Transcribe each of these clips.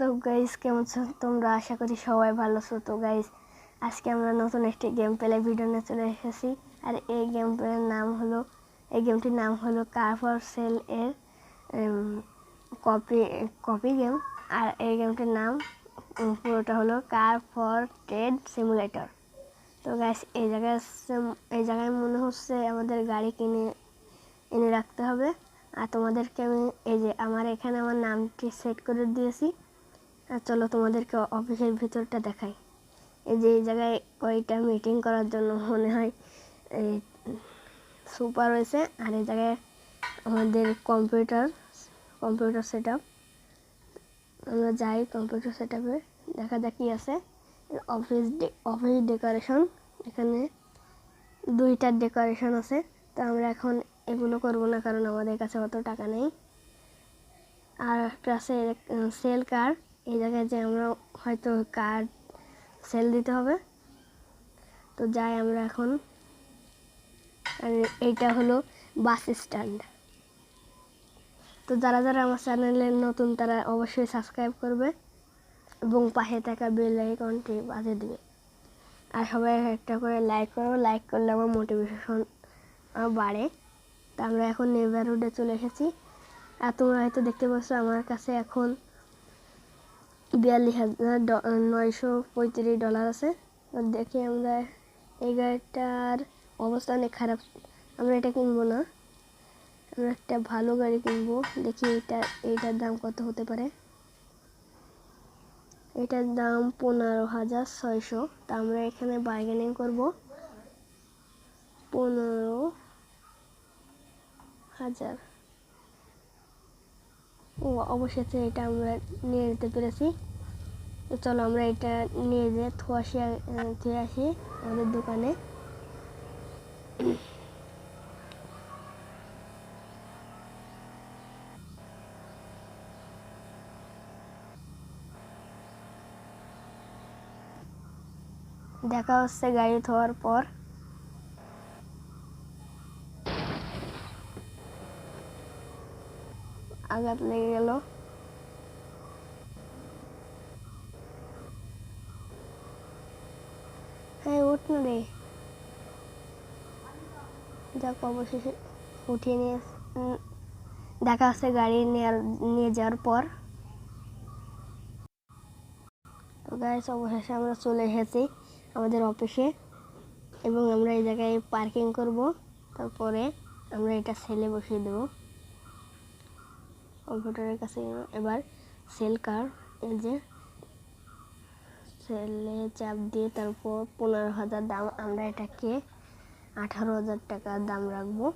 তো গাইস, কেমন আছো তোমরা? আশা করি সবাই ভালো আছো। তো গাইস, আজকে আমরা নতুন একটি গেম প্লে ভিডিও নিয়ে চলে এসেছি। আর এই গেমটির নাম হলো কার ফর সেল এর কপি গেম। আর এই গেমটির নাম পুরোটা হলো কার ফর ট্রেড সিমুলেটর। তো গাইস, এই জায়গায় মনে হচ্ছে আমাদের গাড়ি এনে রাখতে হবে। আর তোমাদেরকে আমি আমার নামটি সেট করে দিয়েছি। আর চলো তোমাদেরকে অফিসের ভিতরটা দেখাই। এই জায়গায় কয়টা মিটিং করার জন্য মনে হয় এই সুপার রয়েছে। আর এই জায়গায় আমাদের কম্পিউটার সেট আপ। আমরা যাই কম্পিউটার সেট আপে, দেখা যাক কি আছে। অফিস ডেকোরেশন, এখানে 2টা ডেকোরেশন আছে। তো আমরা এখন এগুলো করব না, কারণ আমাদের কাছে অত টাকা নেই। আর একটা আছে সেল কার। এই জায়গায় যে আমরা হয়তো কার সেল দিতে হবে। তো যাই আমরা এখন। আর এইটা হলো বাস স্ট্যান্ড। তো যারা আমার চ্যানেলে নতুন তারা অবশ্যই সাবস্ক্রাইব করবে এবং পাশে থাকা বেল আইকনটি বাজিয়ে দেবে। আর সবাই একটা করে লাইক করো, লাইক করলে আমার মোটিভেশন বাড়ে। তো আমরা এখন নেভারহুডে চলে এসেছি। আর তোমরা হয়তো দেখতে পাচ্ছ আমার কাছে এখন $42,935 আছে। দেখি আমরা এই গাড়িটার অবস্থা অনেক খারাপ, আমরা এটা কিনবো না। আমরা একটা ভালো গাড়ি কিনবো। দেখি এইটার দাম কত হতে পারে। এটার দাম 15,600। তা আমরা এখানে বার্গেনিং করবো 15,000। অবশেষে এটা আমরা নিয়ে যেতে পেরেছি। তো চলো আমরা এটা নিয়ে যেয়ে থুয়ে আসি আমাদের দোকানে। দেখা হচ্ছে গাড়ি ধোয়ার পর। আঘাত লেগে গেল। হ্যাঁ, উঠ না রে। যাক, অবশেষে উঠিয়ে নিয়ে দেখা হচ্ছে গাড়ি নিয়ে যাওয়ার পর। তো গাইস, অবশেষে আমরা চলে এসেছি আমাদের অফিসে এবং আমরা এই জায়গায় পার্কিং করব। তারপরে আমরা এটা সেলে বসিয়ে দেব কম্পিউটারের কাছে। এবার সেল কার, এই যে সেলে চাপ দিয়ে তারপর 15,000 দাম, আমরা এটাকে 18,000 টাকা দাম রাখবো।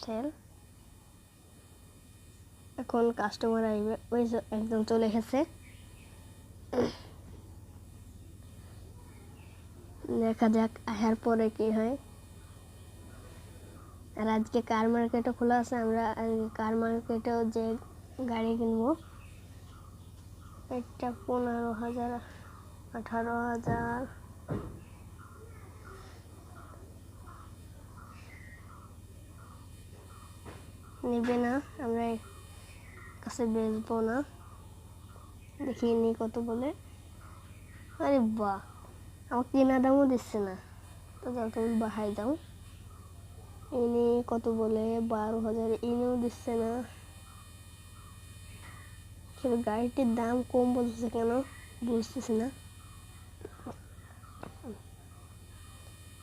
সেল। এখন কাস্টমার আসবে, ওই একদম চলে এসেছে। দেখা যাক আসার পরে কি হয়। আর আজকে কার মার্কেটও খোলা আছে, আমরা কার মার্কেটেও যে গাড়ি কিনবো। একটা 15,000, 18,000। নেবে না, আমরা কাছে বেচবো না। দেখিয়ে নি কত বলে। আরে বাহ, আমার কেনা দামও দিচ্ছে না। তো যাও, তুমি বাহাই দাও। ইনি কত বলে? 12,000। ইনিও দিচ্ছে না। গাড়িটির দাম কম বলতেছে কেন বুঝতেছি না।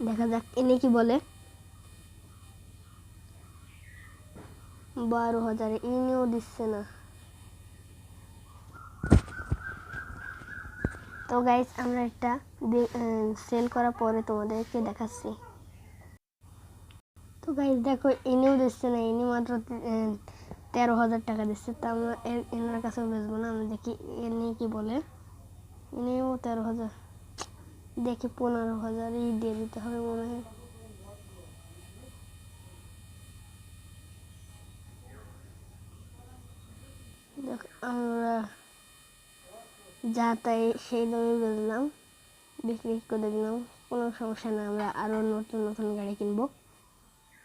দেখা যাক ইনি কি বলে। 12,000, ইনিও দিচ্ছে না। তো গাইস, আমরা একটা সেল করার পরে তোমাদেরকে দেখাচ্ছি। তো গাইস দেখো, ইনিও দিচ্ছে না। ইনি মাত্র 13,000 টাকা দিচ্ছে। তা আমরা এনার কাছে বেচবো না। আমরা দেখি ইনি কি বলে। ইনিও 13,000। দেখি 15,000ই দিয়ে দিতে হবে মনে হয়। আমরা যা তাই সেই দামে বেচলাম, বিক্রি করে দিলাম। কোনো সমস্যা না, আমরা আরও নতুন নতুন গাড়ি কিনবো।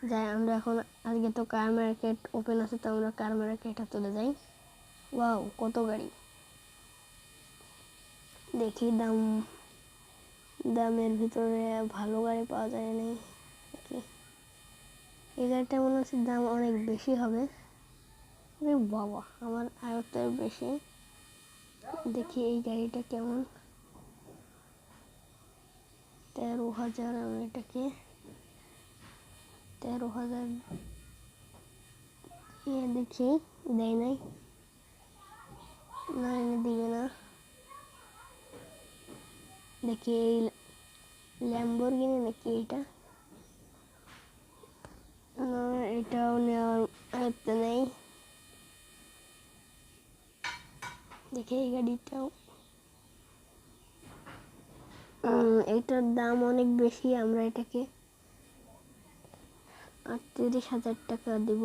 যাই আমরা এখন, আজকে তো কার মার্কেট ওপেন আছে, তো আমরা কার মার্কেটে চলে যাই। ওয়াও, কত গাড়ি! দেখি দামের ভিতরে ভালো গাড়ি পাওয়া যায় নাই নাকি। এই গাড়িটা মনে হচ্ছে দাম অনেক বেশি হবে। আরে বাবা, আমার আয়ত্তের বেশি। দেখি এই গাড়িটা কেমন। 13,000। আমি এটাকে 13,000 দেখি, দেয় নাই, না এনে দিবে না। দেখি এই ল্যাম্বরগিনি নাকি এটা, না এটাও নেওয়ার আয়ত্তে নেই। দেখি এই গাড়িটাও, এটার দাম অনেক বেশি। আমরা এটাকে 38,000 টাকা দেব।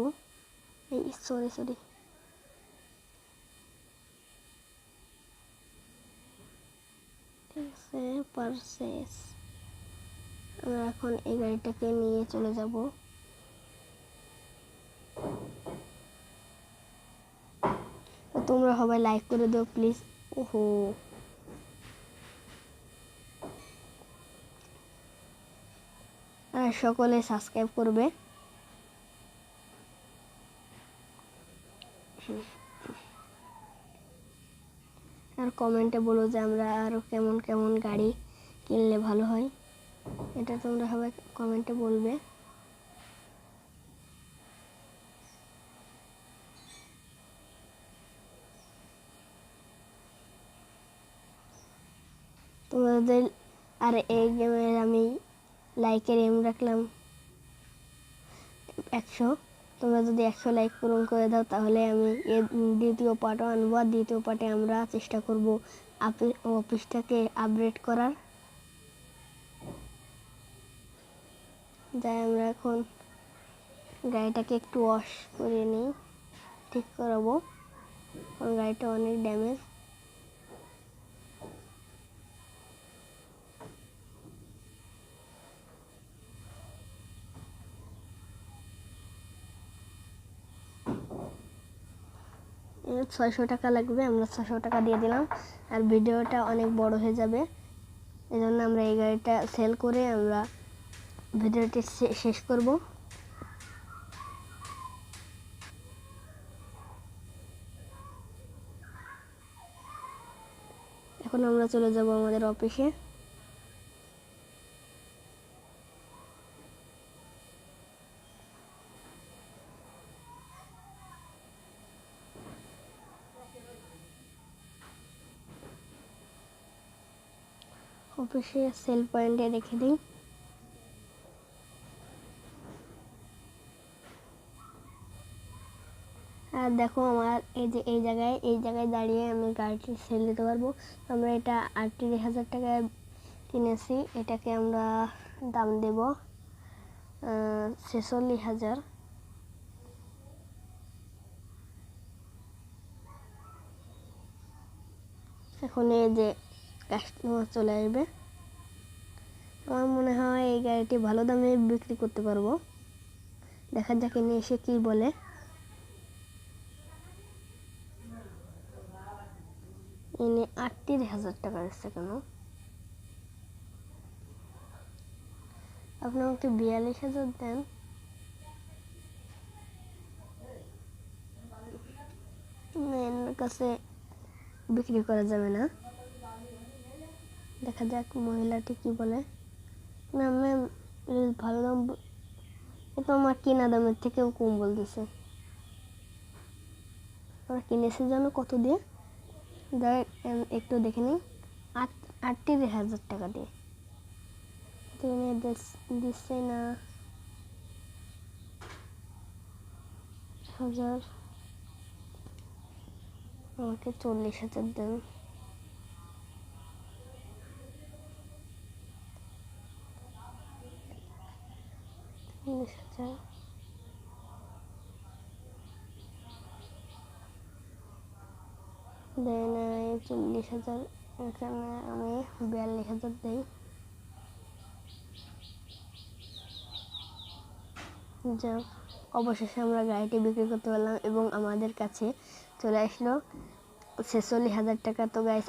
এই সরি, ঠিক আছে, পারচেস। আমরা এখন এই গাড়িটাকে নিয়ে চলে যাব। তোমরা সবাই লাইক করে দাও প্লিজ। ওহো, আর সকলে সাবস্ক্রাইব করবে। আর কমেন্টে বলো যে আমরা আরো কেমন কেমন গাড়ি কিনলে ভালো হয়, এটা তোমরা সবাই কমেন্টে বলবে। তোমাদের আর এই গেমের আমি লাইকের এম রাখলাম 100। তোমরা যদি 100 লাইক পূরণ করে দাও তাহলে আমি এর দ্বিতীয় পার্টও আনবো। আর দ্বিতীয় পার্টে আমরা চেষ্টা করব অফিসটাকে আপগ্রেড করার। যাই আমরা এখন গাড়িটাকে একটু ওয়াশ করে নিই, ঠিক করাবো, কারণ গাড়িটা অনেক ড্যামেজ। এর 600 টাকা লাগবে, আমরা 600 টাকা দিয়ে দিলাম। আর ভিডিওটা অনেক বড় হয়ে যাবে, এজন্য আমরা এই গাড়িটা সেল করে আমরা ভিডিওটি শেষ করব। এখন আমরা চলে যাব আমাদের অফিসে। অফিসে সেল পয়েন্টে রেখে দিই। আর দেখো আমার এই জায়গায় দাঁড়িয়ে আমি গাড়িটি সেল দিতে পারবো। আমরা এটা 38,000 টাকায় কিনেছি, এটাকে আমরা দাম দেব 46,000। এখন এই যে কাস্টমার চলে আসবে, আমার মনে হয় এই গাড়িটি ভালো দামে বিক্রি করতে পারবো। দেখা যাক এনে এসে কি বলে। এনে 38,000 টাকা দিচ্ছে কেন? আপনি আমাকে 42,000 দেন। এর কাছে বিক্রি করা যাবে না, দেখা যাক মহিলাটি কি বলে। না ম্যাম, ভালো দাম, এ তো আমার কেনা দামের থেকেও কম বলতেছে। ওরা কিনেছে জানো কত দিয়ে? একটু দেখে নিই, 38,000 টাকা দিয়ে। তুমি দিচ্ছে না 1,000, আমাকে 40,000 দেন। 40,000 দেয় নাই, 40,000। এখানে আমি 42,000 দিই। যা অবশেষে আমরা গাড়িটি বিক্রি করতে পারলাম এবং আমাদের কাছে চলে আসলো 46,000 টাকা। তো গাইস